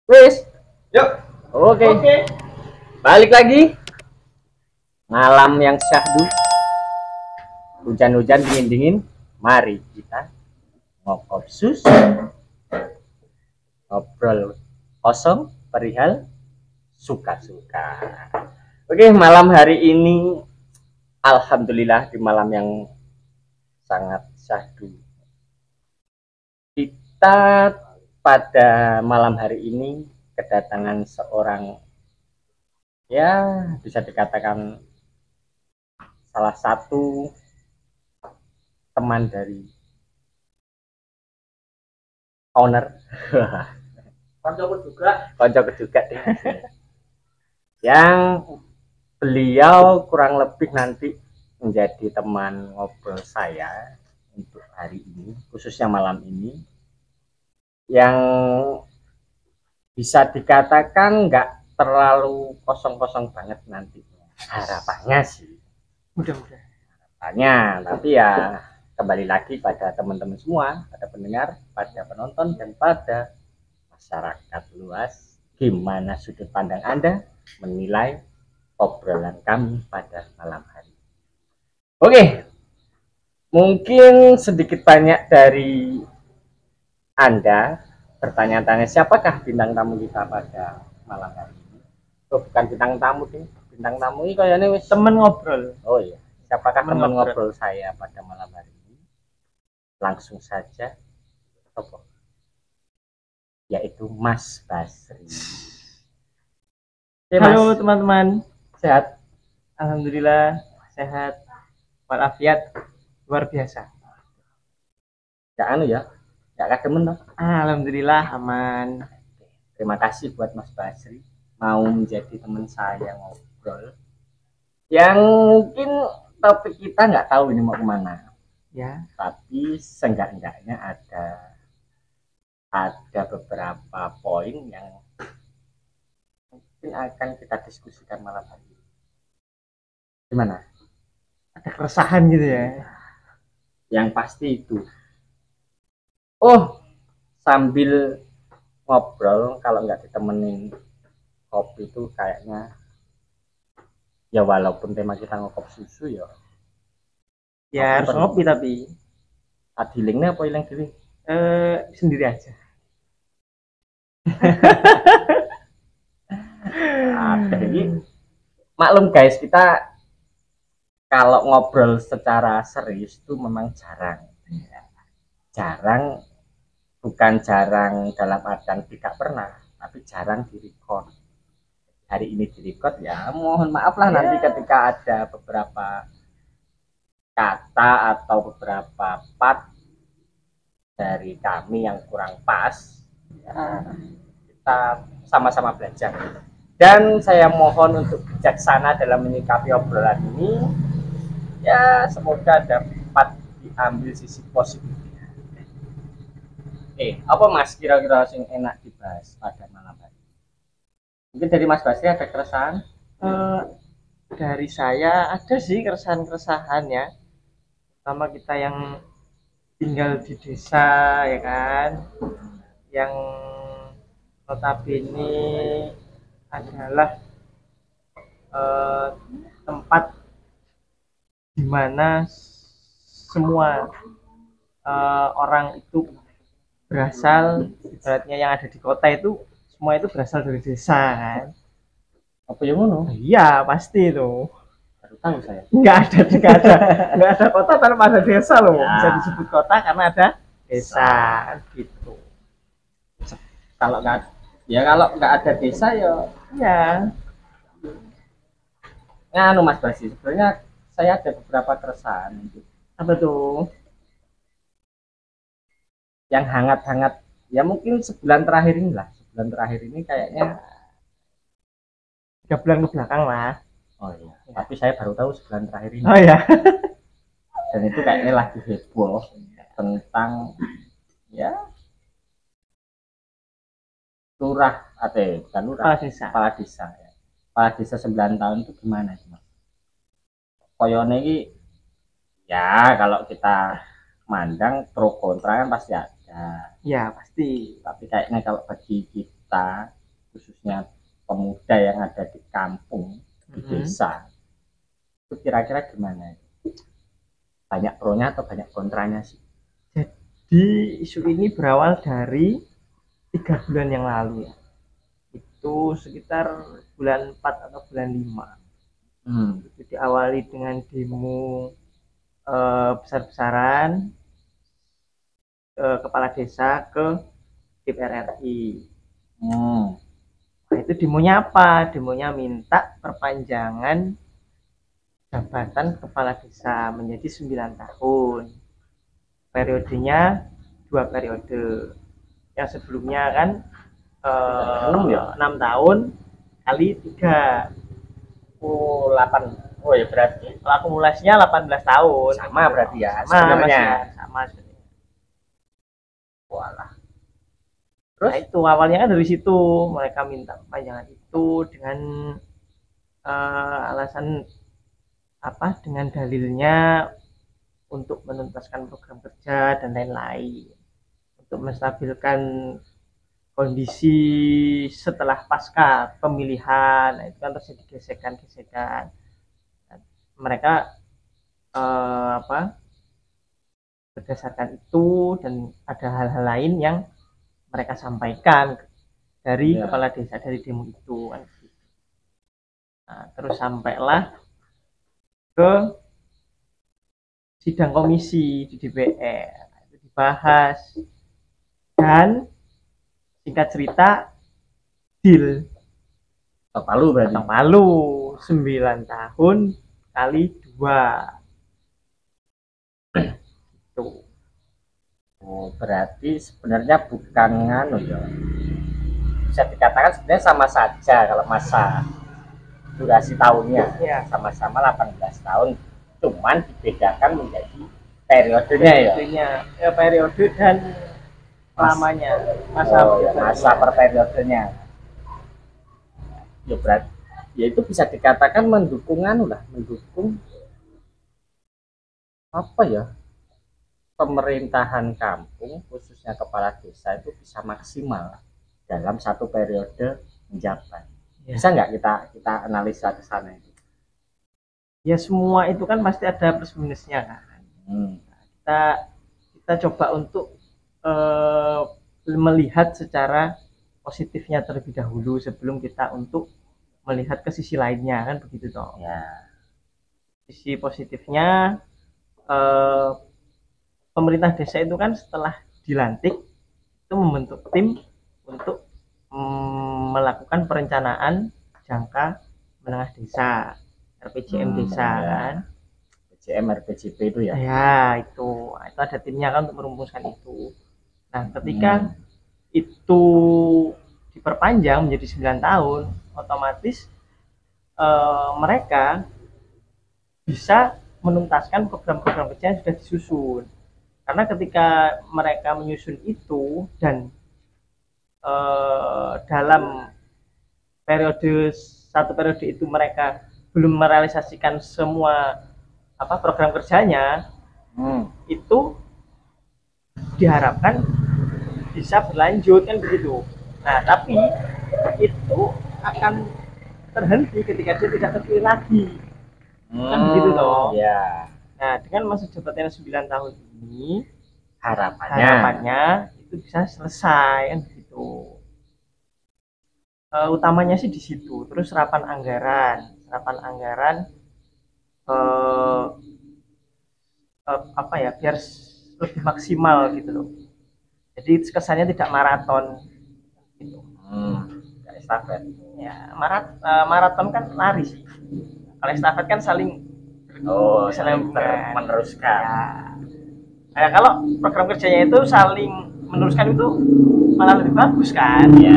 Wis, Yuk. oke. Oke. Balik lagi. Malam yang syahdu. Hujan-hujan dingin-dingin. Mari kita ngobrol sus. Ngobrol kosong perihal suka-suka. Oke, malam hari ini alhamdulillah di malam yang sangat syahdu. Kita pada malam hari ini kedatangan seorang, ya bisa dikatakan salah satu teman dari owner koncoku juga yang beliau kurang lebih nanti menjadi teman ngobrol saya untuk hari ini, khususnya malam ini, yang bisa dikatakan nggak terlalu kosong-kosong banget nanti harapannya sih, Mudah-mudahan. harapannya. Tapi ya kembali lagi pada teman-teman semua, pada pendengar, pada penonton, dan pada masyarakat luas, gimana sudut pandang Anda menilai obrolan kami pada malam hari. Oke, mungkin sedikit banyak dari Anda bertanya-tanya siapakah bintang tamu kita pada malam hari ini. Oh, bukan bintang tamu deh, bintang tamu ini kayaknya wis Temen ngobrol. Oh iya, siapakah Teman teman ngobrol. ngobrol saya pada malam hari ini? Langsung saja, apa? Yaitu Mas Basri. Oke, Mas. Halo teman-teman. Sehat? Alhamdulillah sehat walafiat luar biasa. Ya anu ya, nggak kademen toh. Alhamdulillah aman. Terima kasih buat Mas Basri mau menjadi teman saya ngobrol. Yang mungkin topik kita nggak tahu ini mau kemana. Ya. Tapi seenggak-enggaknya ada beberapa poin yang mungkin akan kita diskusikan malam hari ini. Gimana? Ada keresahan gitu ya. Yang pasti itu. Oh, sambil ngobrol kalau nggak ditemenin kopi itu kayaknya, ya walaupun tema kita ngokop susu ya. Ya harus ngopi tapi Adilingnya apa ilang diri? sendiri aja. Jadi maklum guys, kita kalau ngobrol secara serius itu memang jarang, bukan jarang dalam artian tidak pernah, tapi jarang direcord. Hari ini direcord, ya mohon maaf lah nanti ketika ada beberapa kata atau beberapa part dari kami yang kurang pas, ya kita sama-sama belajar. Dan saya mohon untuk bijaksana dalam menyikapi obrolan ini. Ya semoga dapat diambil sisi positifnya. Apa Mas kira-kira yang enak dibahas pada malam hari? Mungkin dari Mas Basri ada keresahan? Dari saya ada sih keresahan-keresahan ya. Pertama kita yang tinggal di desa ya kan, yang notabene adalah tempat di mana semua orang itu berasal, ibaratnya yang ada di kota itu semua itu berasal dari desa kan. Apa yang ngono? Iya pasti itu. Baru tahu saya. Nggak ada kota tanpa ada desa loh. Ya. Bisa disebut kota karena ada desa gitu. Kalau nggak ada desa ya. Ya. Nganu Mas Basri, sebenarnya saya ada beberapa keresahan Apa tuh? yang hangat-hangat. Ya mungkin sebulan terakhir ini lah. Sebulan terakhir ini kayaknya 3 bulan ke belakang lah. Oh iya. Tapi saya baru tahu sebulan terakhir ini. Oh ya. Dan itu kayaknya lagi heboh tentang ya lurah bukan lurah, kepala desa ya. Kepala desa 9 tahun itu gimana sih Mas? Koyone ini ya kalau kita mandang pro kontra kan pasti ada. Ya pasti. Tapi kayaknya kalau bagi kita khususnya pemuda yang ada di kampung, di desa, itu kira-kira gimana? Banyak pro-nya atau banyak kontranya sih? Jadi isu ini berawal dari 3 bulan yang lalu ya. Itu sekitar bulan 4 atau bulan 5. Itu diawali dengan demo besar-besaran kepala desa ke DPR RI. Nah, itu demonya apa? Demonya minta perpanjangan jabatan kepala desa menjadi 9 tahun. Periodenya 2 periode. Yang sebelumnya kan 6 tahun kali 3. Oh, 8. Oh ya berarti akumulasinya 18 tahun. Sama berarti ya sebenarnya. Sama sebenarnya. Walah. Terus nah, itu awalnya kan dari situ mereka minta perpanjangan itu dengan alasan apa? Dengan dalilnya untuk menuntaskan program kerja dan lain-lain, untuk menstabilkan kondisi setelah pasca pemilihan. Nah, itu kan terjadi gesekan-gesekan. Mereka berdasarkan itu dan ada hal-hal lain yang mereka sampaikan dari kepala desa dari demo itu kan. Nah, terus sampailah ke sidang komisi di DPR, itu dibahas dan singkat cerita deal ketok palu berarti. Ketok palu 9 tahun kali 2 itu. Oh, berarti sebenarnya bukan nganu ya. Bisa dikatakan sebenarnya sama saja kalau masa durasi tahunnya ya, sama-sama 18 tahun, cuman dibedakan menjadi periodenya ya periode dan lamanya masa per periodenya. Ya berarti ya itu bisa dikatakan mendukung apa ya, pemerintahan kampung khususnya kepala desa itu bisa maksimal dalam satu periode menjabat. Bisa nggak kita analisa ke sana itu? Ya semua itu kan pasti ada plus minusnya kan. Kita coba untuk melihat secara positifnya terlebih dahulu sebelum kita untuk melihat ke sisi lainnya kan, begitu toh ya. Sisi positifnya pemerintah desa itu kan setelah dilantik itu membentuk tim untuk melakukan perencanaan jangka menengah desa, RPJM desa kan. RPJM, RPJP itu ya? Ya itu ada timnya kan untuk merumuskan itu. Nah ketika itu diperpanjang menjadi 9 tahun, otomatis mereka bisa menuntaskan program-program kerja yang sudah disusun. Karena ketika mereka menyusun itu dan dalam satu periode itu mereka belum merealisasikan semua program kerjanya, itu diharapkan bisa berlanjut kan begitu. Nah tapi itu akan terhenti ketika dia tidak terpilih lagi kan begitu toh ya. Nah dengan masa jabatan 9 tahun ini harapannya itu bisa selesai kan begitu. Utamanya sih di situ. Terus serapan anggaran biar lebih maksimal gitu loh. Jadi kesannya tidak maraton gitu. Kayak estafet. Ya, maraton kan lari sih. Kalau estafet kan saling meneruskan. Ya. Nah, kalau program kerjanya itu saling meneruskan itu malah lebih bagus kan. Ya.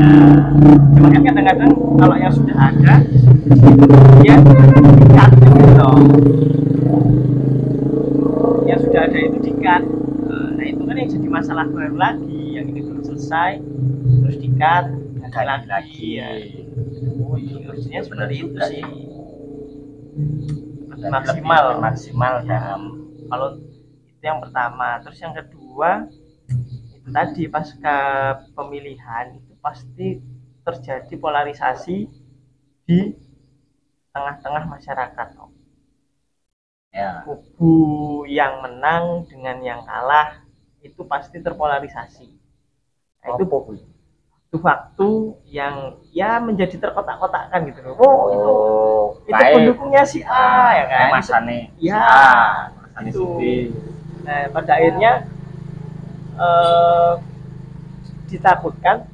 Cuma kan kadang-kadang kalau yang sudah ada ya dikat gitu. Yang sudah ada itu dikat. Nah itu kan yang jadi masalah baru lagi. Yang ini belum selesai terus dikat lagi. Ya. Oh iya, harusnya seperti itu sih. Maksimal dalam kalau itu yang pertama. Terus yang kedua itu tadi pasca pemilihan itu pasti terjadi polarisasi di tengah-tengah masyarakat. Ya. Kubu yang menang dengan yang kalah itu pasti terpolarisasi. Nah, itu waktu yang ya menjadi terkotak-kotakkan gitu loh. Oh, itu pendukungnya si A ya kan. Masane ya, si A, masane itu. si B. Nah, pada akhirnya ditakutkan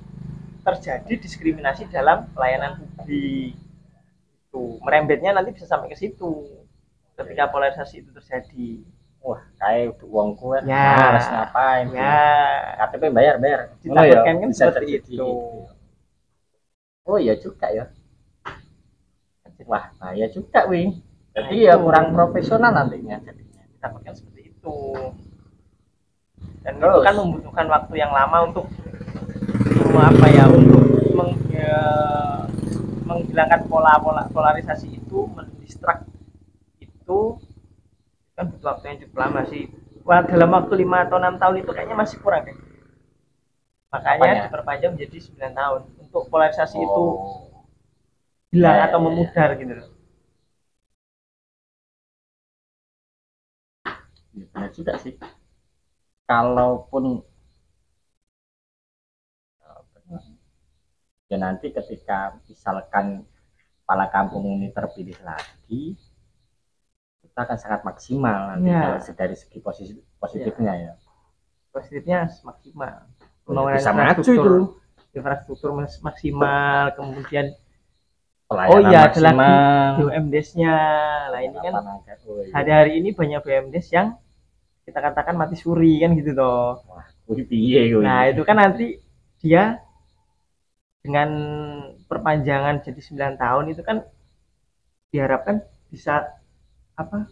terjadi diskriminasi dalam pelayanan publik. Itu merembetnya nanti bisa sampai ke situ ketika polarisasi itu terjadi. Wah, kayak uang kuat ya, harus ngapain ya KTP bayar ditakutkan kan seperti itu. Oh iya juga ya. Wah, bahaya juga wing. Jadi ya kurang profesional nantinya jadinya. Ditakutkan seperti itu. Dan itu kan membutuhkan waktu yang lama untuk menghilangkan polarisasi itu, mendistrak itu kan butuh waktu yang cukup lama sih. Wah, dalam waktu 5 atau 6 tahun itu kayaknya masih kurang deh. Makanya diperpanjang menjadi 9 tahun untuk polarisasi itu hilang atau memudar gitu loh. Benar juga sih. Kalaupun ya nanti ketika misalkan kepala kampung ini terpilih lagi, kita akan sangat maksimal nanti kalau dari segi positifnya ya. Positifnya maksimal. Pembangunan bisa maju itu. Infrastruktur maksimal, kemudian pelayanan ada lagi BUMDes-nya. Nah, ini kan hari-hari ini banyak BUMDes yang kita katakan mati suri kan gitu toh. Wah, piye. Nah, itu kan nanti dia dengan perpanjangan jadi 9 tahun itu kan diharapkan bisa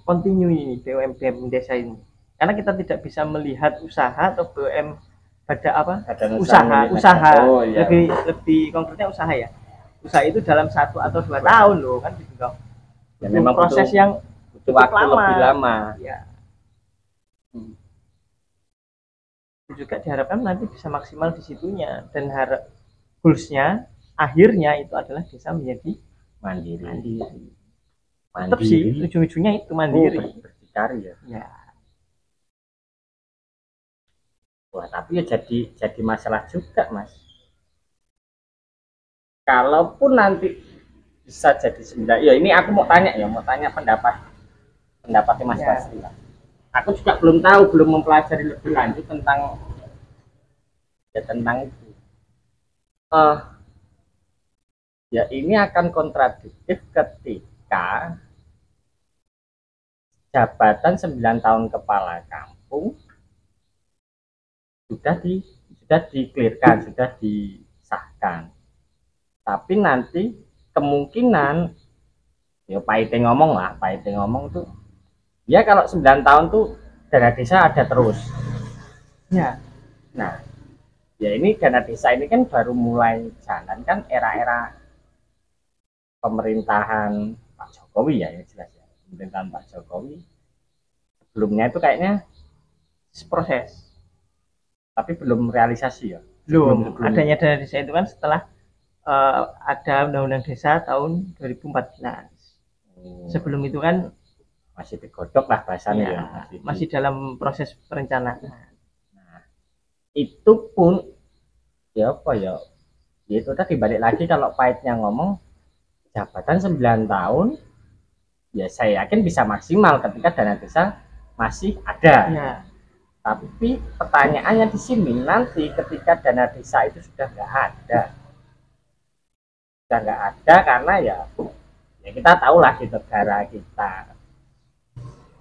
continue ini BUMD desa ini. Karena kita tidak bisa melihat usaha atau BUM pada usaha lebih konkretnya usaha ya. Usaha itu dalam 1 atau 2 tahun loh kan gitu dong. Ya, memang proses yang butuh waktu lebih lama. Ya. Juga diharapkan nanti bisa maksimal di situnya dan goalsnya akhirnya itu adalah desa menjadi mandiri. Tetap sih ujung-ujungnya itu mandiri. Berdikari ya. Wah, tapi ya jadi masalah juga mas. Kalaupun nanti bisa jadi 9, ya ini aku mau tanya pendapatnya Mas Basri. Aku juga belum tahu, belum mempelajari lebih lanjut tentang itu. Ya ini akan kontradiktif ketika jabatan 9 tahun kepala kampung sudah diklirkan, sudah disahkan. Tapi nanti kemungkinan ya Pak Ite ngomong tuh ya kalau 9 tahun tuh dana desa ada terus. Ya. Nah, ya ini dana desa ini kan baru mulai jalan kan era-era pemerintahan Pak Jokowi ya jelas ya. Pemerintahan Pak Jokowi sebelumnya itu kayaknya proses. Tapi belum realisasi ya. Belum. Adanya dana desa itu kan setelah ada Undang-Undang Desa tahun 2014. Sebelum itu kan masih digodok lah bahasanya ya. Masih dalam proses perencanaan. Nah, itu pun ya apa ya? Ya itu tadi balik lagi kalau pahitnya ngomong jabatan 9 tahun ya saya yakin bisa maksimal ketika dana desa masih ada. Ya. Tapi pertanyaannya di sini nanti ketika dana desa itu sudah nggak ada karena ya kita tahulah di negara kita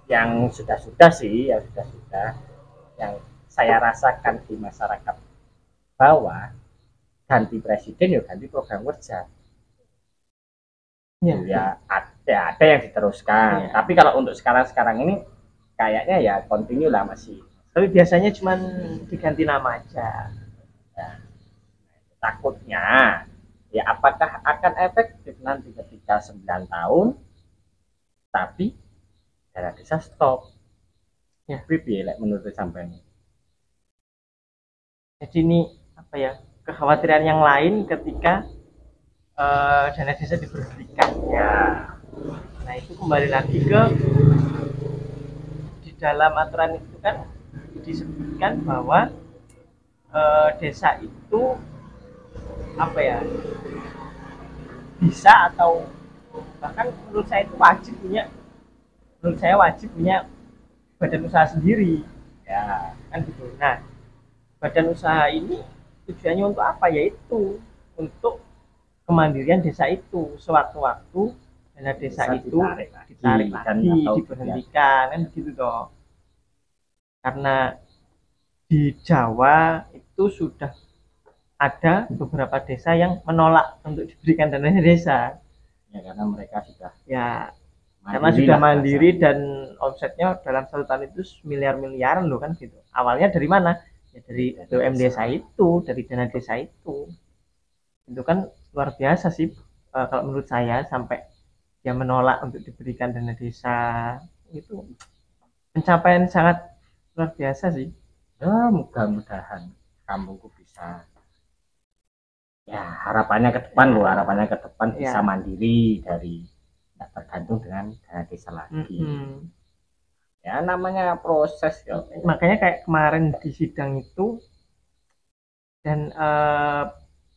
yang sudah yang saya rasakan di masyarakat bawah ganti presiden ya ganti program kerja ya ada yang diteruskan tapi kalau untuk sekarang ini kayaknya ya continue lah masih tapi biasanya cuma diganti nama aja takutnya ya apakah akan efektif nanti ketika 9 tahun tapi dana desa stop ya menurut sampai ini. Jadi ini kekhawatiran yang lain ketika dana desa diberhentikan. Ya. Nah itu kembali lagi ke di dalam aturan itu kan disebutkan bahwa desa itu apa ya, bisa atau bahkan menurut saya itu wajib punya, menurut saya wajib punya badan usaha sendiri Ya. kan gitu. Nah badan usaha ini tujuannya untuk apa, yaitu untuk kemandirian desa itu. Sewaktu-waktu dana desa Bisa itu ditarik ditarik kan, lagi, atau diberhentikan kan gitu toh. Karena di Jawa itu sudah ada beberapa desa yang menolak untuk diberikan dana desa. ya karena mereka sudah Ya karena mandiri sudah lah mandiri bahasanya. dan omsetnya dalam satu tahun itu miliar-miliaran loh kan gitu. Awalnya dari mana? Ya dari BUM desa itu, dari dana desa itu. Itu kan luar biasa sih kalau menurut saya, sampai dia menolak untuk diberikan dana desa. Itu pencapaian sangat luar biasa sih. Ya mudah-mudahan kampungku bisa, ya harapannya ke depan loh, harapannya ke depan bisa Ya. mandiri dari tidak tergantung dengan dana desa lagi. Ya namanya proses ya. Makanya kayak kemarin di sidang itu, dan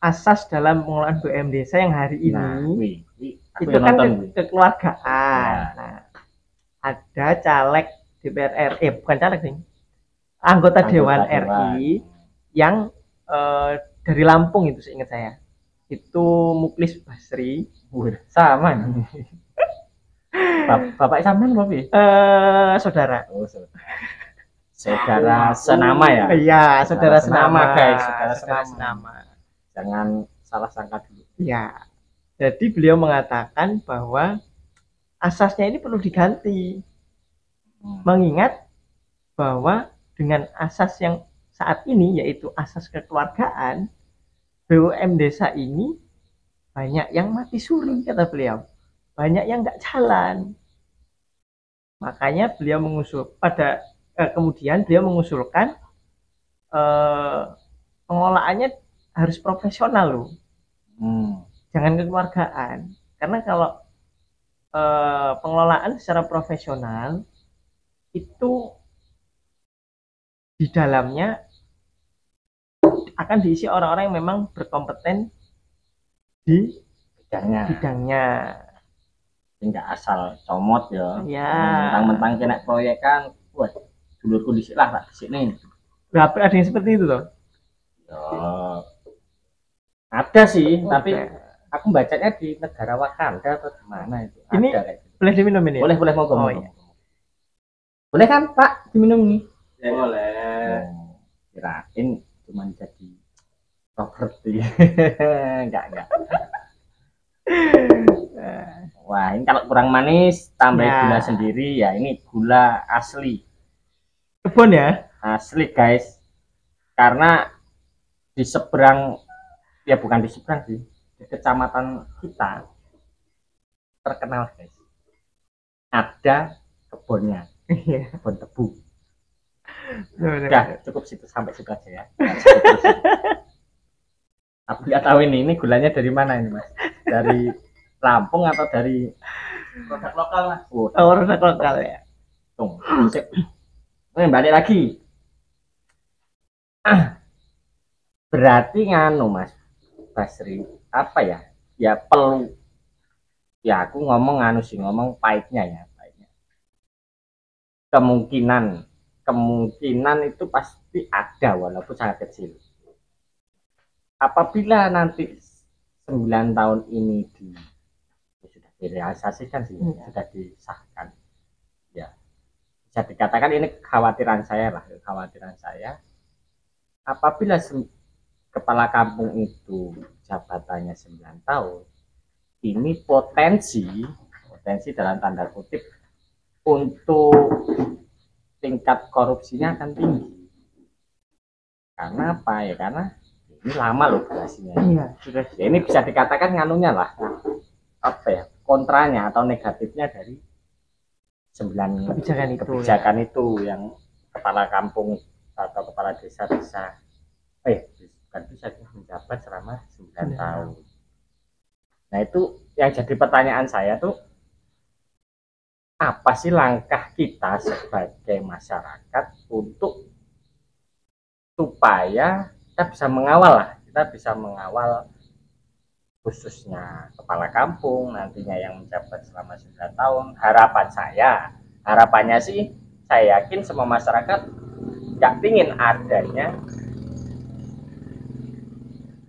asas dalam pengelolaan BUM desa yang hari ini itu kan kekeluargaan. Ya. Nah, ada caleg DPR RI, bukan caleg sih, anggota Dewan RI yang dari Lampung itu seingat saya, itu Muklis Basri. Sama nih. Bapak sampean Bapak? Saudara. Oh, saudara senama ya? Iya, saudara senama guys, saudara senama. Jangan salah sangka dulu. Ya. Jadi beliau mengatakan bahwa asasnya ini perlu diganti. Mengingat bahwa dengan asas yang saat ini, yaitu asas kekeluargaan, BUM desa ini banyak yang mati suri, kata beliau. Banyak yang nggak jalan. Makanya beliau kemudian beliau mengusulkan pengelolaannya harus profesional loh. Jangan kekeluargaan. Karena kalau pengelolaan secara profesional itu di dalamnya akan diisi orang-orang yang memang berkompeten di bidangnya. Enggak asal comot ya. Ya. Mentang-mentang kena proyek kan, wah, dulurku disik lah tak disik nih. Berapa ada yang seperti itu loh? Ya, ada sih, tapi aku bacanya di negara Wakanda atau di mana itu. Ini ada kayak gitu. Boleh diminum ini? Boleh monggo. Oh, iya. Boleh kan Pak diminum nih? Ya, boleh. Kirain cuma jadi properti. enggak. Wah, ini kalau kurang manis tambah gula sendiri ya. Ini gula asli. Kebun ya? Asli guys. Karena di seberang, ya bukan di seberang sih, di kecamatan kita terkenal guys. Ada kebunnya. Kebun tebu. Udah cukup situ, sampai situ aja ya. Aku nggak tahu ini gulanya dari mana ini Mas? Dari Lampung atau dari produk lokal Mas? Oh, produk lokal ya. Balik lagi. Berarti nganu Mas Basri, apa ya? Ya perlu. Ya aku ngomong nganu sih, ngomong pahitnya ya, pahitnya. Kemungkinan itu pasti ada walaupun sangat kecil. Apabila nanti 9 tahun ini sudah direalisasikan sih, sudah disahkan, ya bisa dikatakan ini kekhawatiran saya. Apabila kepala kampung itu jabatannya 9 tahun, ini potensi dalam tanda kutip untuk tingkat korupsinya akan tinggi. Karena apa ya? Karena ini lama loh durasinya. Iya, sudah. Ya, ini bisa dikatakan nganunya lah, apa ya, kontranya atau negatifnya dari 9 kebijakan itu yang kepala kampung atau kepala desa bukan bisa menjabat selama 9 tahun. Nah itu yang jadi pertanyaan saya tuh, apa sih langkah kita sebagai masyarakat untuk supaya kita bisa mengawal lah, kita bisa mengawal khususnya kepala kampung nantinya yang menjabat selama 9 tahun. Harapannya sih, saya yakin semua masyarakat nggak ingin adanya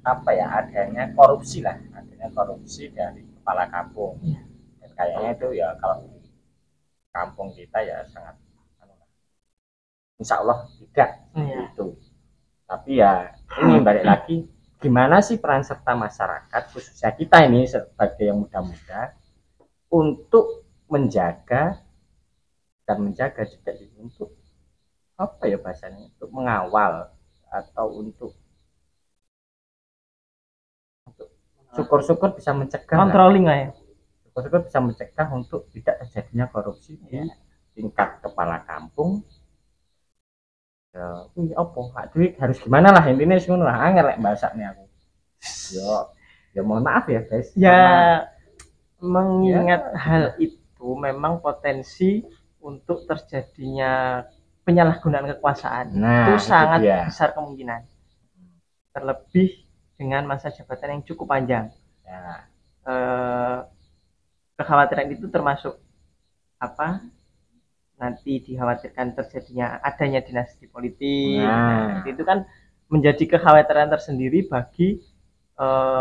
adanya korupsi lah, adanya korupsi dari kepala kampung. Dan kayaknya itu ya kalau di kampung kita ya sangat, insya Allah tidak itu. Tapi ya ini balik lagi, gimana sih peran serta masyarakat khususnya kita ini sebagai yang muda-muda untuk menjaga dan menjaga juga untuk apa ya bahasanya, untuk mengawal atau untuk syukur-syukur bisa mencegah, controlling lah ya, syukur-syukur bisa mencegah untuk tidak terjadinya korupsi di tingkat kepala kampung. Ya, opo duit harus gimana lah, intinya ngono lah, angel lek bahasanya aku. Ya mohon maaf ya guys. Ya mengingat hal itu memang potensi untuk terjadinya penyalahgunaan kekuasaan itu sangat besar kemungkinan. Terlebih dengan masa jabatan yang cukup panjang. Ya. Kekhawatiran itu termasuk apa? Nanti dikhawatirkan terjadinya adanya dinasti politik. Nah, itu kan menjadi kekhawatiran tersendiri bagi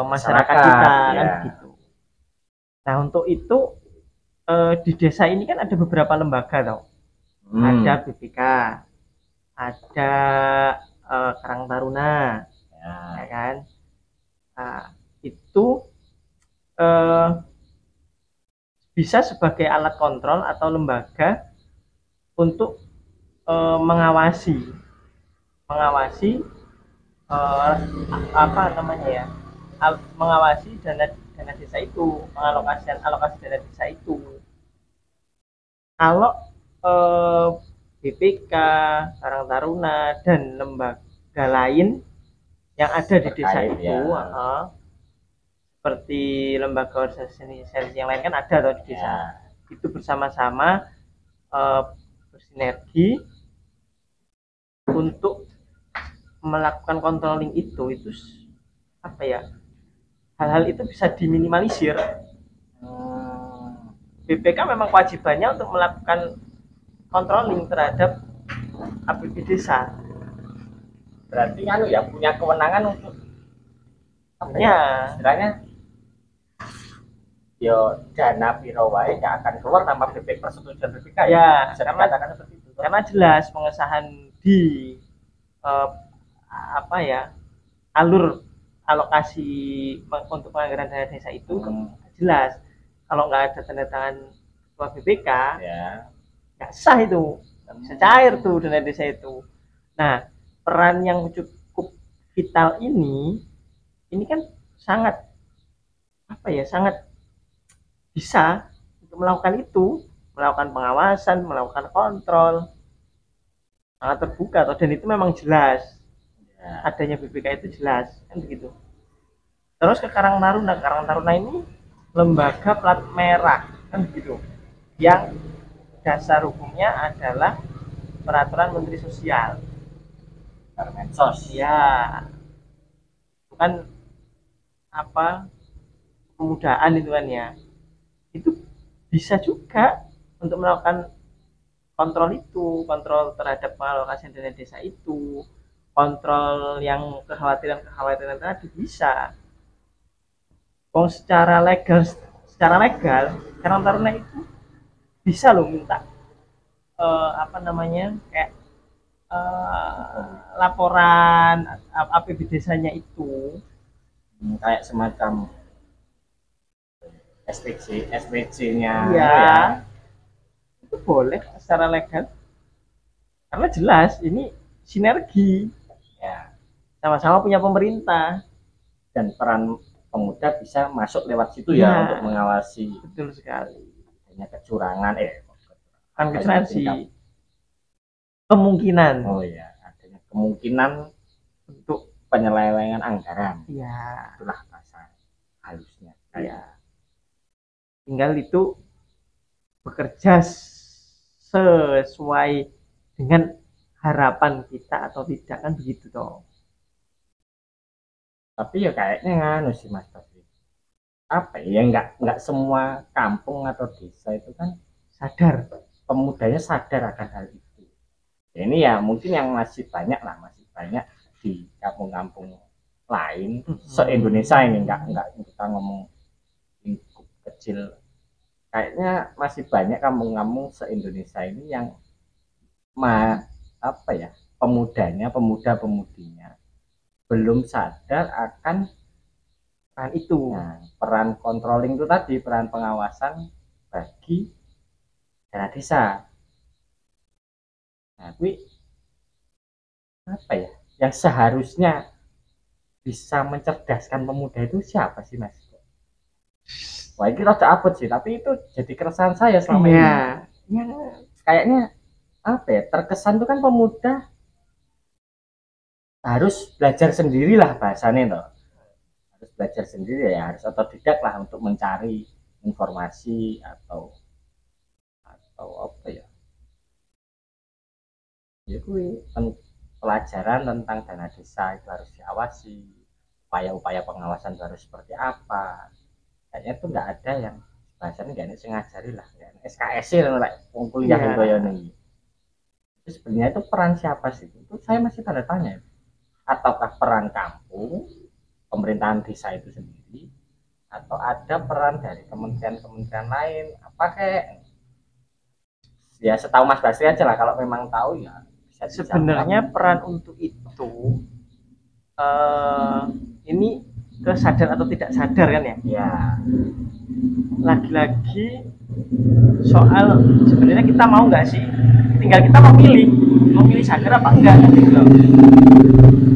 masyarakat kita kan begitu. Nah untuk itu di desa ini kan ada beberapa lembaga tau. Ada BPK, ada Karang Taruna, ya kan. Nah, itu bisa sebagai alat kontrol atau lembaga untuk mengawasi apa namanya ya, mengawasi dana desa itu, alokasi dana desa itu. Kalau BPK, Karang Taruna dan lembaga lain yang ada di desa itu, seperti lembaga organisasi yang lain kan ada atau di desa, itu bersama-sama bersinergi untuk melakukan controlling itu apa ya, hal-hal itu bisa diminimalisir. BPK memang kewajibannya untuk melakukan controlling terhadap APBD desa. Berarti kan ya punya kewenangan untuk apa ya, istilahnya yo dana piro wae gak akan keluar tanpa persetujuan BPK ya, karena jelas pengesahan di apa ya, alur alokasi untuk penganggaran dana desa itu jelas. Kalau nggak ada tanda tangan ketua BPK nggak sah, itu nggak bisa cair tuh dana desa itu. Nah peran yang cukup vital ini kan sangat apa ya, sangat bisa untuk melakukan itu, melakukan pengawasan, melakukan kontrol sangat terbuka toh, dan itu memang jelas adanya BPK itu jelas kan begitu. Terus ke Karang Taruna ini lembaga plat merah kan begitu, yang dasar hukumnya adalah peraturan Menteri Sosial, Permensos ya, bukan apa kemudahan itu kan ya. Itu bisa juga untuk melakukan kontrol itu, kontrol terhadap pengalokasian dana desa itu, kontrol yang kekhawatiran tadi bisa. Secara legal Karang Taruna itu bisa loh minta apa namanya, kayak laporan APBD desanya itu, kayak semacam SPC-nya ya. Itu boleh secara legal karena jelas ini sinergi ya, sama-sama punya pemerintah, dan peran pemuda bisa masuk lewat situ ya untuk mengawasi. Betul sekali. Adanya kecurangan kecurangan sih kemungkinan. Oh ya, adanya kemungkinan untuk penyelewengan anggaran. Iya. Itulah pasal. halusnya. Ya, tinggal itu bekerja sesuai dengan harapan kita atau tidak, kan begitu toh. Tapi ya kayaknya nganu sih Mas Tasri. Apa ya, nggak semua kampung atau desa itu kan Sadar. pemudanya sadar akan hal itu. Ya, ini ya mungkin yang masih banyak lah, masih banyak di kampung-kampung lain se-Indonesia ini, nggak kita ngomong lingkup kecil, kayaknya masih banyak kampung-kampung se-Indonesia ini yang apa ya, pemuda-pemudinya belum sadar akan Peran itu. nah, peran controlling itu tadi, peran pengawasan bagi dana desa. Nah, tapi apa ya, yang seharusnya bisa mencerdaskan pemuda itu siapa sih Mas? Wah, ini rada abot sih, tapi itu jadi keresahan saya selama ini. Ya, Kayaknya apa ya, terkesan tuh kan pemuda harus belajar sendirilah bahasanya toh. Harus belajar sendiri, ya harus otodidak lah untuk mencari informasi atau apa ya. Ya gue pelajaran tentang dana desa itu harus diawasi, upaya-upaya pengawasan itu harus seperti apa. Kayaknya tuh nggak ada yang bahasanya nggak ada yang ngajari lah, ya. SKS sih like kuliah itu ya nih. Itu sebenarnya itu peran siapa sih? Itu saya masih tanda tanya. Ataukah peran kampung, pemerintahan desa itu sendiri, atau ada peran dari kementerian-kementerian lain? Apa kayak ya setahu Mas Basri aja lah, kalau memang tahu ya bisa sebenarnya peran untuk itu ini kesadar atau tidak sadar kan ya? Ya. Lagi-lagi soal sebenarnya kita mau nggak sih? Tinggal kita mau milih sadar apa enggak gitu loh.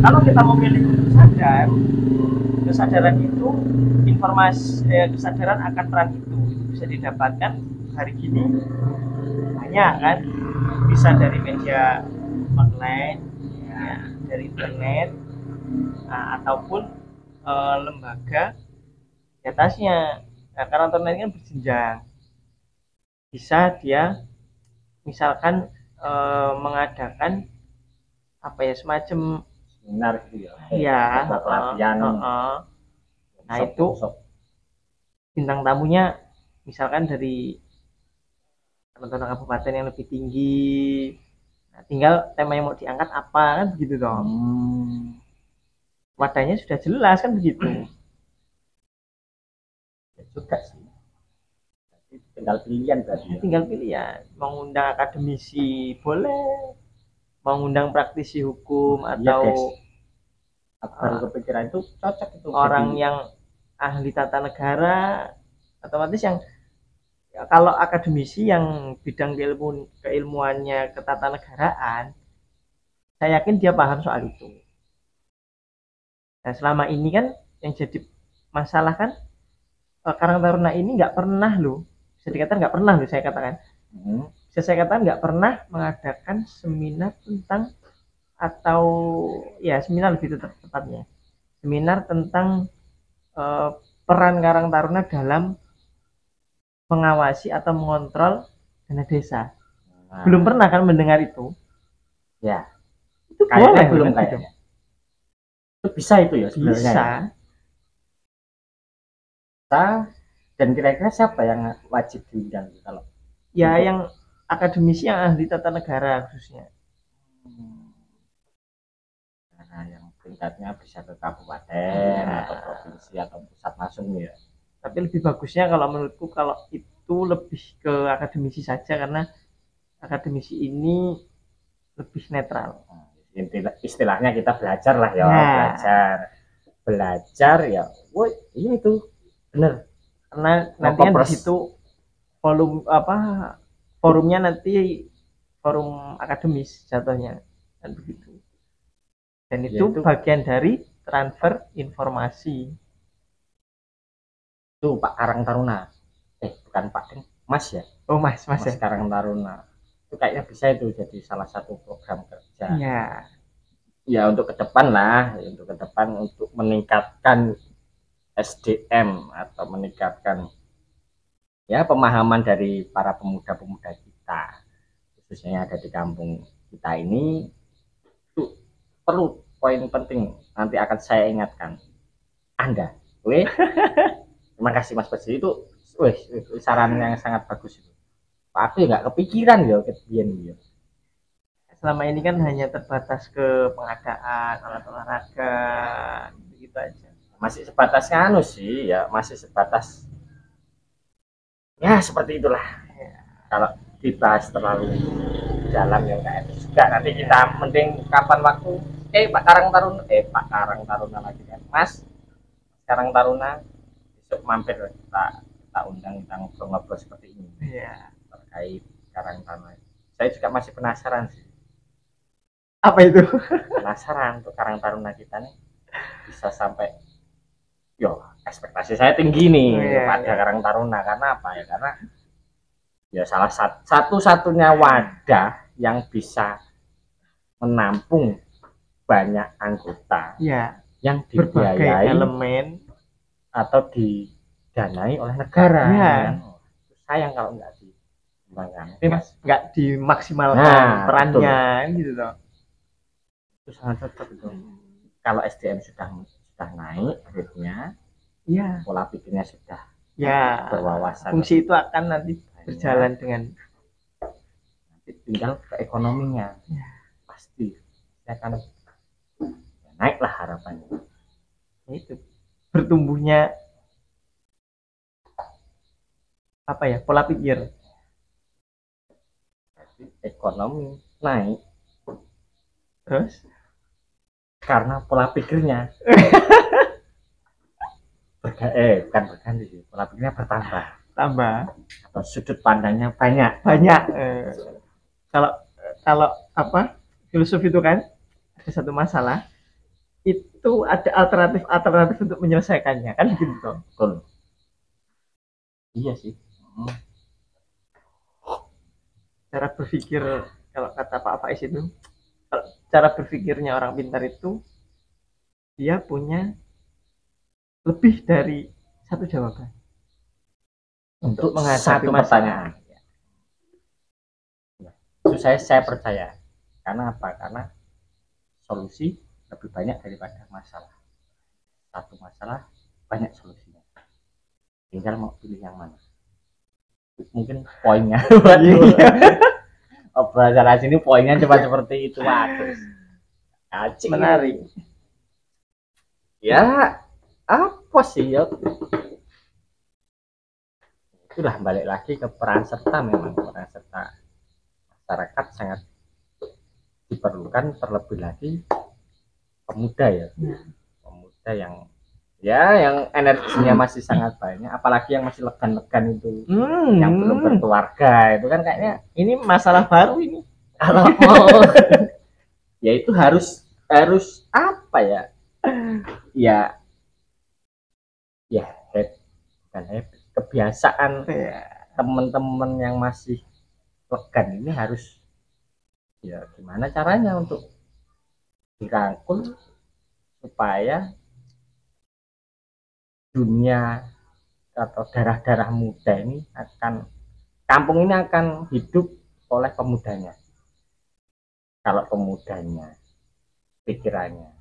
Kalau kita mau milih untuk sadar, kesadaran itu kesadaran akan peran itu bisa didapatkan hari gini banyak kan, bisa dari media online, ya, dari internet, ataupun lembaga di atasnya. Nah, karena internet kan berjenjang, bisa dia misalkan mengadakan apa ya, semacam seminar gitu ya. Ya, pelatihan. Nah, itu bintang tamunya misalkan dari teman-teman kabupaten yang lebih tinggi. Nah, tinggal tema yang mau diangkat apa, kan begitu dong. Wadahnya sudah jelas kan begitu. Ya juga sih. Tinggal pilihan berarti. Tinggal pilihan. Mengundang akademisi boleh, mengundang praktisi hukum atau baru kepikiran itu cocok itu. Orang yang ahli tata negara, otomatis yang kalau akademisi yang bidang keilmuannya ketatanegaraan, saya yakin dia paham soal itu. Nah, selama ini kan yang jadi masalah kan Karang Taruna ini nggak pernah loh, bisa dikatakan nggak pernah loh, saya katakan. Bisa saya katakan nggak pernah mengadakan seminar tentang, atau ya seminar lebih tepatnya, seminar tentang peran Karang Taruna dalam mengawasi atau mengontrol dana desa. Belum pernah kan mendengar itu? Ya. Itu kayaknya belum kayaknya. Itu bisa itu ya sebenarnya. Bisa. Dan kira-kira siapa yang wajib diundang kalau? Ya untuk yang akademisi yang ahli tata negara khususnya. Nah, yang tingkatnya bisa ke kabupaten atau provinsi atau pusat langsung ya. Tapi lebih bagusnya kalau menurutku kalau itu lebih ke akademisi saja, karena akademisi ini lebih netral. Istilahnya kita belajar lah ya, belajar ya. Woi, iya itu bener. Karena nanti kan di situ forumnya nanti forum akademis jatuhnya kan begitu. Dan itu bagian dari transfer informasi. Itu Pak Karang Taruna. Bukan Pak Deng, Mas ya. Oh, Mas ya. Karang Taruna. Itu kayaknya bisa itu jadi salah satu program kerja. Ya. Ya untuk ke depan lah, untuk meningkatkan SDM atau meningkatkan ya pemahaman dari para pemuda-pemuda kita, khususnya yang ada di kampung kita ini, itu perlu poin penting nanti akan saya ingatkan Anda. Weh, terima kasih Mas Besi itu, weh, saran yang sangat bagus itu. Aku nggak kepikiran ya kebian ya. Selama ini kan hanya terbatas ke pengadaan alat olahraga gitu aja. Masih sebatas nganu sih ya, masih sebatas ya seperti itulah. Kalau dibahas terlalu dalam ya nggak enak juga, nanti kita mending kapan waktu Pak Karang Taruna lagi kan Mas Karang Taruna, besok mampir kita undang, kita ngobrol-ngobrol seperti ini terkait Karang Taruna. Saya juga masih penasaran sih, Apa itu? penasaran untuk Karang Taruna kita nih bisa sampai yo, ekspektasi saya tinggi nih pada Karang Taruna. Karena apa ya, karena ya salah satu-satunya wadah yang bisa menampung banyak anggota yang dibiayai elemen atau didanai oleh negara. Kan? Sayang kalau nggak dikembangkan, nggak dimaksimalkan perannya gitu loh. Itu sangat cocok itu. Kalau SDM sudah naik grade-nya, pola pikirnya sudah berwawasan, fungsi itu akan nanti berjalan dengan nanti tinggal ke ekonominya pasti akan naiklah harapannya. Itu bertumbuhnya apa ya, pola pikir, ekonomi naik terus karena pola pikirnya bukan berganti sih, pola pikirnya bertambah atau sudut pandangnya banyak. Kalau apa, filosofi itu kan ada satu masalah itu ada alternatif untuk menyelesaikannya kan gitu. Betul. Iya sih. Cara berpikir, kalau kata Pak Faiz itu, cara berpikirnya orang pintar itu dia punya lebih dari satu jawaban untuk menghadapi pertanyaan. Itu saya percaya. Karena apa? Karena solusi lebih banyak daripada masalah. Satu masalah banyak solusinya. Tinggal mau pilih yang mana. Mungkin poinnya. Obrolan sini poinnya cuma seperti itu. Waduh. Menarik. Ya, apa sih ya? Itulah balik lagi ke peran serta, memang peran serta masyarakat sangat diperlukan, terlebih lagi pemuda ya. Pemuda yang energinya masih sangat banyak, apalagi yang masih legan-legan itu, yang belum berkeluarga itu kan kayaknya ini masalah baru ini. Kalau mau ya itu harus apa ya? Ya kebiasaan teman-teman yang masih legan ini harus ya gimana caranya untuk dirangkul supaya dunia atau darah-darah muda ini kampung ini akan hidup oleh pemudanya. Kalau pemudanya pikirannya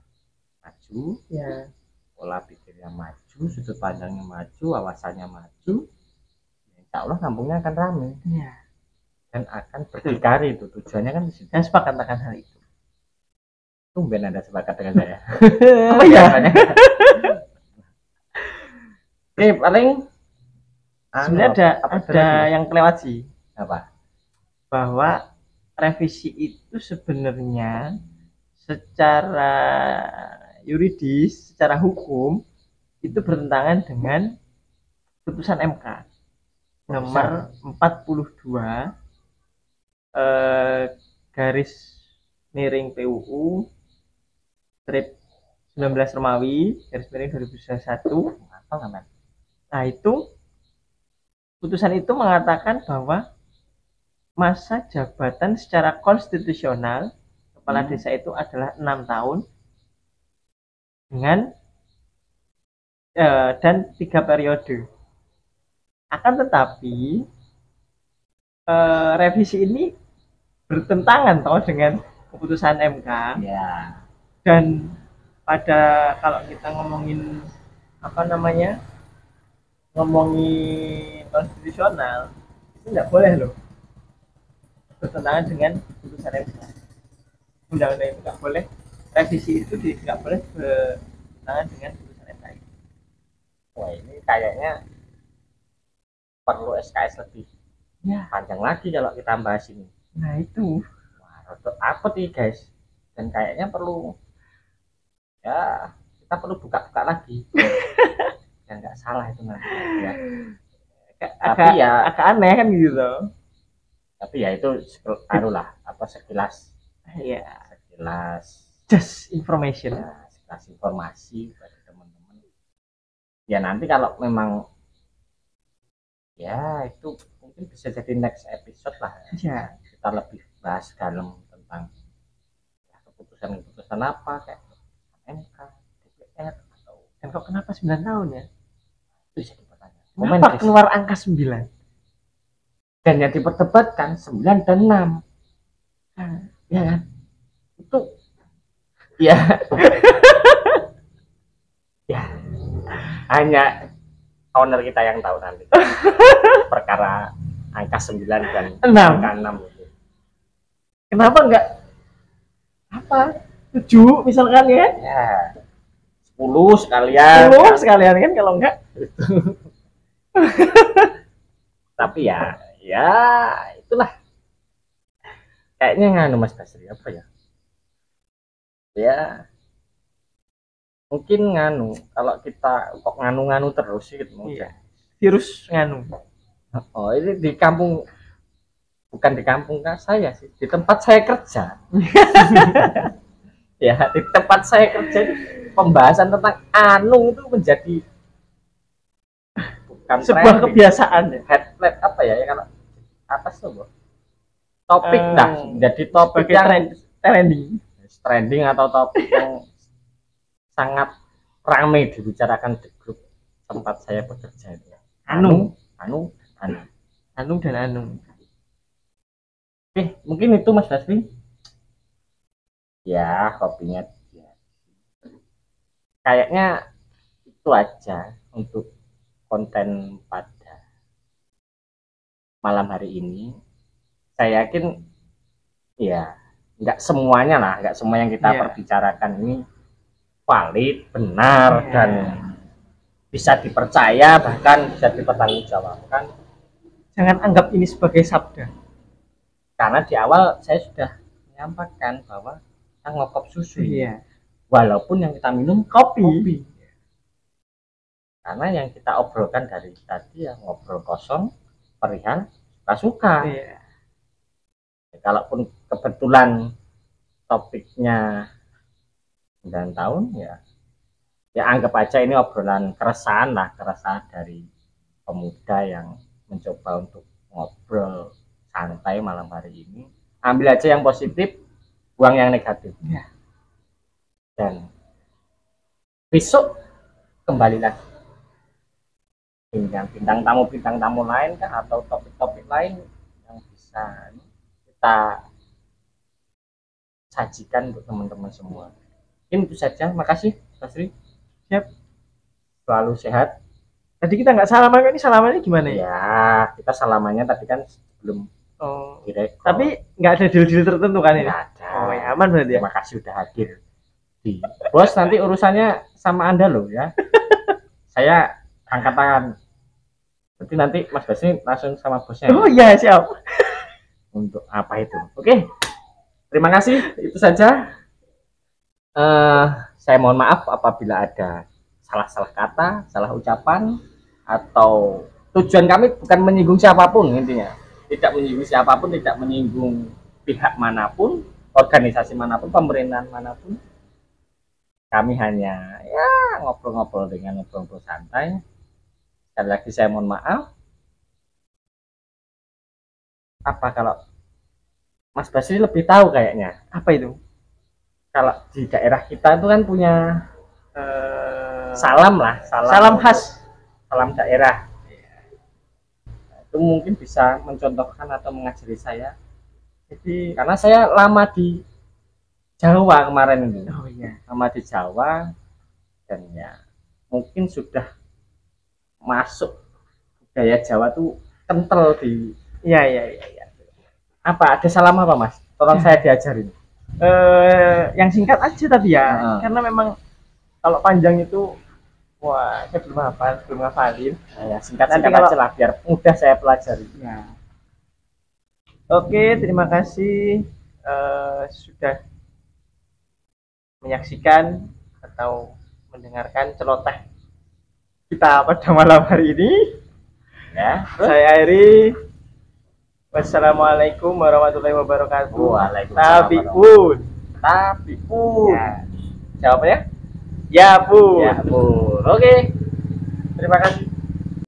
maju, pola pikirnya maju, sudut pandangnya maju, wawasannya maju, insya Allah kampungnya akan ramai dan akan berdikari. Itu tujuannya kan. Saya sepakat akan hal itu. Tumben Anda sepakat dengan saya. Apa ya? Oke, paling sebenarnya ada yang kelewat sih. Apa? Bahwa revisi itu sebenarnya secara yuridis, secara hukum itu bertentangan dengan putusan MK nomor 42 garis miring PUU strip 19 Romawi garis miring 2021. Nah itu putusan itu mengatakan bahwa masa jabatan secara konstitusional kepala desa itu adalah 6 tahun dengan dan 3 periode. Akan tetapi revisi ini bertentangan toh dengan keputusan MK. Ya. Dan pada kalau kita ngomongin apa namanya, ngomongin konstitusional, itu nggak boleh loh bertentangan dengan keputusan MK. Undang-undang itu nggak boleh, revisi itu nggak boleh bertentangan dengan keputusan MK. Wah, ini kayaknya perlu SKS lebih Ya, panjang lagi kalau kita bahas ini. nah itu. Wah, untuk apa nih guys? Dan kayaknya perlu, ya kita perlu buka-buka lagi. Ya nggak salah itu nanti ya. Tapi ya agak aneh kan gitu loh. Tapi ya itu lah apa sekilas Ya, just information. ya, sekilas informasi bagi teman-teman. Ya nanti kalau memang ya itu mungkin bisa jadi next episode lah ya. Kita lebih bahas dalam tentang ya, keputusan apa kayak MK, DPR atau Dan kok kenapa 9 tahun ya? itu jadi pertanyaan. Kenapa keluar angka 9? Dan yang diperdebatkan 9 dan 6. Ya kan? Itu ya ya hanya owner kita yang tahu nanti perkara angka 9 dan 6. angka 6 itu. Kenapa enggak apa 7 misalkan ya? Ya 10 sekalian 10 kan? Sekalian kan kalau enggak tapi ya itulah kayaknya nganu Mas Basri apa ya mungkin nganu kalau kita kok nganu terus gitu iya. Virus nganu. Oh ini di kampung, bukan di kampung kan saya sih, di tempat saya kerja. Ya di tempat saya kerja pembahasan tentang anu itu menjadi bukan sebuah kebiasaan ya. Headline apa ya kalau atas tuh topik jadi topik yang trending atau topik yang sangat ramai dibicarakan di grup tempat saya bekerja itu. Anu dan anu. Oke, mungkin itu Mas Basri. Ya, kopinya ya. Kayaknya itu aja untuk konten pada malam hari ini. Saya yakin ya nggak semuanya lah, nggak semua yang kita perbicarakan ini valid, benar dan bisa dipercaya bahkan bisa dipertanggungjawabkan. Jangan anggap ini sebagai sabda. Karena di awal saya sudah menyampaikan bahwa kita ngokop susu. Iya. Walaupun yang kita minum kopi. Karena yang kita obrolkan dari tadi ya ngobrol kosong, perihal suka-suka. Iya. Kalaupun kebetulan topiknya 9 tahun ya anggap aja ini obrolan keresahan dari pemuda yang mencoba untuk ngobrol santai malam hari ini. Ambil aja yang positif, buang yang negatif. Ya. Dan besok kembali lagi dengan bintang tamu lain kan atau topik-topik lain yang bisa kita sajikan untuk teman-teman semua. Mungkin itu saja. Makasih Basri. Siap. Selalu sehat. Tadi kita nggak salaman, ini salamannya gimana ya? Ya, kita salamannya tadi kan sebelum direkod. Tapi nggak ada deal-deal tertentu kan ini? Nggak ada. Oh ya, aman berarti ya? Terima kasih udah hadir. Bos nanti urusannya sama Anda loh ya. Saya angkat tangan. Berarti nanti Mas Basri langsung sama bosnya. Oh iya, siap. Untuk apa itu? Oke. Terima kasih. Itu saja. Saya mohon maaf apabila ada salah kata, salah ucapan, atau tujuan kami bukan menyinggung siapapun intinya. Tidak menyinggung siapapun, tidak menyinggung pihak manapun, organisasi manapun, pemerintahan manapun. Kami hanya ya ngobrol-ngobrol dengan ngobrol santai. Sekali lagi saya mohon maaf. Apa kalau Mas Basri lebih tahu kayaknya? Apa itu? Kalau di daerah kita itu kan punya salam lah, salam khas. salam daerah. Itu mungkin bisa mencontohkan atau mengajari saya. Jadi karena saya lama di Jawa kemarin itu, Oh iya. lama di Jawa dan ya mungkin sudah masuk budaya Jawa tuh kental di. Iya, iya, iya, iya. Apa ada salam apa Mas? Tolong saya diajarin. Yang singkat aja tapi ya, Heeh. karena memang kalau panjang itu, wah, saya belum hafal, belum ngafalin. Nah, ya singkat Nanti singkat kalau- aja lah biar mudah saya pelajari. Ya. Oke, terima kasih sudah menyaksikan atau mendengarkan celoteh kita pada malam hari ini. Ya. Saya Eri. Wassalamualaikum warahmatullahi wabarakatuh. Waalaikumsalam. Tabiun. Tapi Ya. jawabannya Ya, Bu. ya Bu. Oke. Terima kasih.